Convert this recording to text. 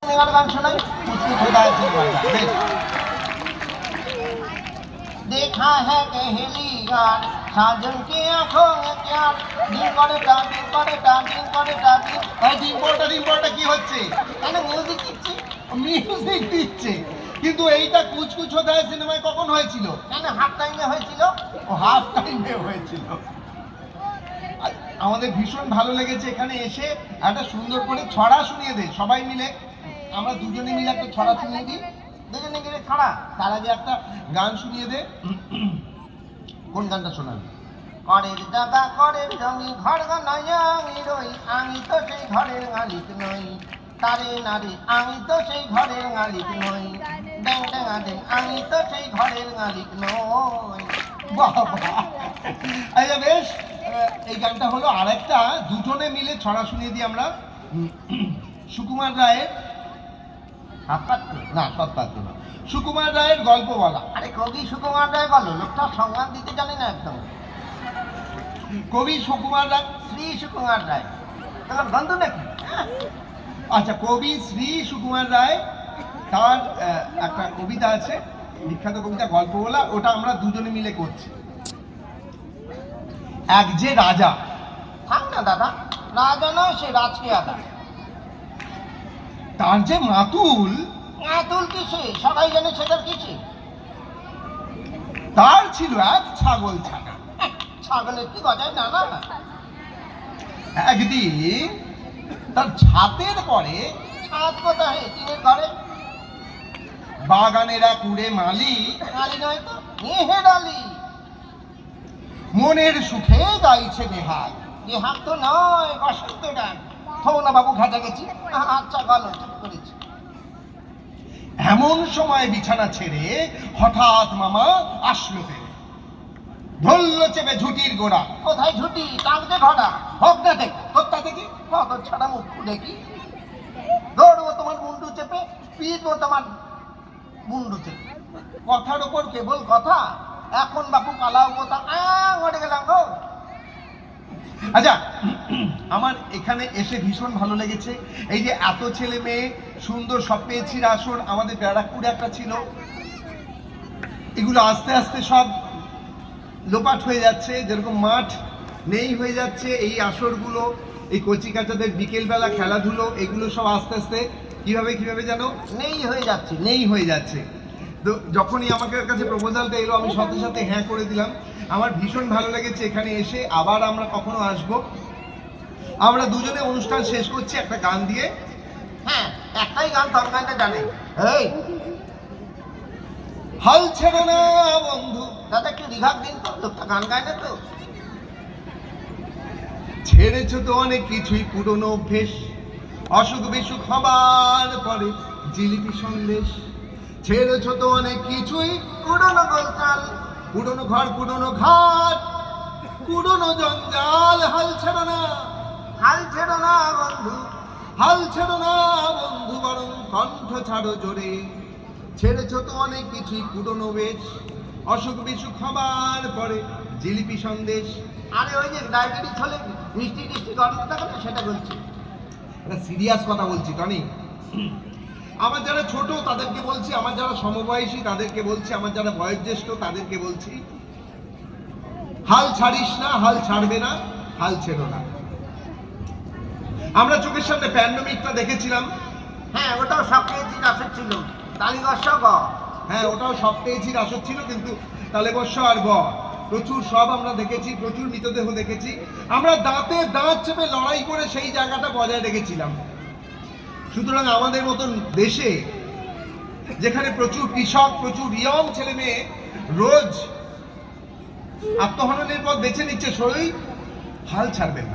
गान सुनाई कुछ खुदा है देखा है कहेली गान साजन के आंखों में प्यार दिन करे এই ডিম্পলটা কি হচ্ছে? কেন মিউজিক দিচ্ছে মিউজিক দিচ্ছে, কিন্তু এইটা কুচকুচ হোদায় সিনেমায় কখন হয়েছিল? কেন হাফ টাইমে হয়েছিল? ও হাফ টাইমে হয়েছিল। আমাদের ভীষণ ভালো লেগেছে এখানে এসে একটা সুন্দর করে ছড়া শুনিয়ে দে সবাই মিলে, আমরা দুজনে মিলে একটা ছড়া শুনিয়ে দিই। দুজনে গেলে ছড়া, তার আগে একটা গান শুনিয়ে দে। কোন গানটা শোনাবি? ঘরের দাদা ঘরের জমি ঘর নয়াঙি রই আমি তো সেই ঘরের মালিক নই তারে নারে আমি তো সেই ঘরের মালিক নই ড্যাং ড্যাঙা ড্যাং আমি তো সেই ঘরের মালিক নই। বাবা, আচ্ছা বেশ, এই গানটা হলো। আরেকটা দুজনে মিলে ছড়া শুনিয়ে দিই আমরা। সুকুমার রায়ের না, সৎপাত্র না, সুকুমার রায়ের গল্প বলা। আরে কবি সুকুমার রায় বলো, লোকটা সংবাদ দিতে জানে না একদম। কবি সুকুমার রায়, শ্রী সুকুমার রায় তোমার বন্ধু নাকি? আচ্ছা, কবি শ্রী সুকুমার রায়, তার একটা কবিতা আছে, বিখ্যাত কবিতা গল্প বলা, ওটা আমরা দুজনে মিলে করছি। এক যে রাজা, থাক না দাদা, রাজা নয় সে রাজকে আদা। তার যে মাতুল, মাতুল কিসে সবাই জানে সেটার কিসে? তার ছিল এক ছাগল ছানা। ছাগলের কি গজায় না না? একদিন তার ছাতের পরে, ছাদ কোথায়? টিনের ঘরে। বাগানের এক উড়ে মালি আলি নয় তো, মেহের আলি। মনের সুখে গাইছে নেহাল। নেহাত তো নয়, বসন্ত ডাক। থৌ না বাবু, ঘাটা গেছি। আচ্ছা ভালো, চুপ করেছি। এমন সময় বিছানা ছেড়ে হঠাৎ মামা আসলো তেরে, ধরল চেপে ঝুটির গোড়া। কোথায় ঝুটি? টাকতে ঘটা হোক না দেখ তোর তাতে কি? কত ছাড়া মুখ খুলে কি দৌড়বো তোমার মুন্ডু চেপে, পিটবো তোমার মুন্ডু চেপে। কথার ওপর কেবল কথা, এখন বাপু পালাও কোথা? মরে গেলাম গো। আচ্ছা, আমার এখানে এসে ভীষণ ভালো লেগেছে। এই যে এত ছেলে মেয়ে, সুন্দর সব পেয়েছি আসর, আমাদের ব্যারাকপুরে একটা ছিল, এগুলো আস্তে আস্তে সব লোপাট হয়ে যাচ্ছে, যেরকম মাঠ নেই হয়ে যাচ্ছে। এই আসরগুলো, এই কচি কাচাদের বিকেলবেলা খেলাধুলো, এগুলো সব আস্তে আস্তে কিভাবে যেন নেই হয়ে যাচ্ছে। নেই হয়ে যাচ্ছে। তো যখনই আমাকে কাছে প্রপোজালটা এলো, আমি সাথে সাথে হ্যাঁ করে দিলাম। আমার ভীষণ ভালো লেগেছে এখানে এসে। আবার আমরা কখনো আসবো। আমরা দুজনে অনুষ্ঠান শেষ করছি একটা গান দিয়ে। হ্যাঁ, একটাই গান, তোর গানটা জানে। এই হাল ছেড়ো না বন্ধু, দাদা একটু রিভাব দিন তো, লোকটা গান গায় না তো। ছেড়েছো তো অনেক কিছুই, পুরনো অভ্যেস, অসুখ বিসুখ হবার পরে জিলিপি সন্দেশ। ছেড়েছো তো অনেক কিছুই, পুরনো গোলচাল, পুরনো ঘর, পুরনো ঘাট, পুরনো জঞ্জাল। হাল ছেড়ো না, হাল ছেড়ো না বন্ধু। হাল ছেড়ো না বন্ধু, বরং কণ্ঠ ছাড়ো জোরে। ছেড়েছো তো অনেক কিছুই, পুরনো বেশ, অসুখ বিসুখ হবার পরে জিলিপি সন্দেশ। আরে ওই যে ডায়াবেটিস হলে মিষ্টি টিষ্টি গরম থাকে না, সেটা বলছি। একটা সিরিয়াস কথা বলছি টনি। আমার যারা ছোট তাদেরকে বলছি, আমার যারা সমবয়সী তাদেরকে বলছি, আমার যারা বয়োজ্যেষ্ঠ তাদেরকে বলছি, হাল ছাড়িস না, হাল ছাড়বে না, হাল ছেড়ো না। আমরা চোখের সামনে প্যান্ডেমিকটা দেখেছিলাম। হ্যাঁ, ওটাও সব পেয়েছি আসর ছিল। তালিবর্ষ গ। হ্যাঁ, ওটাও সব পেয়েছির আসর ছিল, কিন্তু তালেবর্ষ আর ব প্রচুর সব আমরা দেখেছি, প্রচুর মৃতদেহ দেখেছি। আমরা দাঁতে দাঁত চেপে লড়াই করে সেই জায়গাটা বজায় রেখেছিলাম। সুতরাং আমাদের মতন দেশে, যেখানে প্রচুর কৃষক, প্রচুর ইয়ং ছেলে মেয়ে রোজ আত্মহননের পথ বেছে নিচ্ছে, শরীর হাল ছাড়বেন না।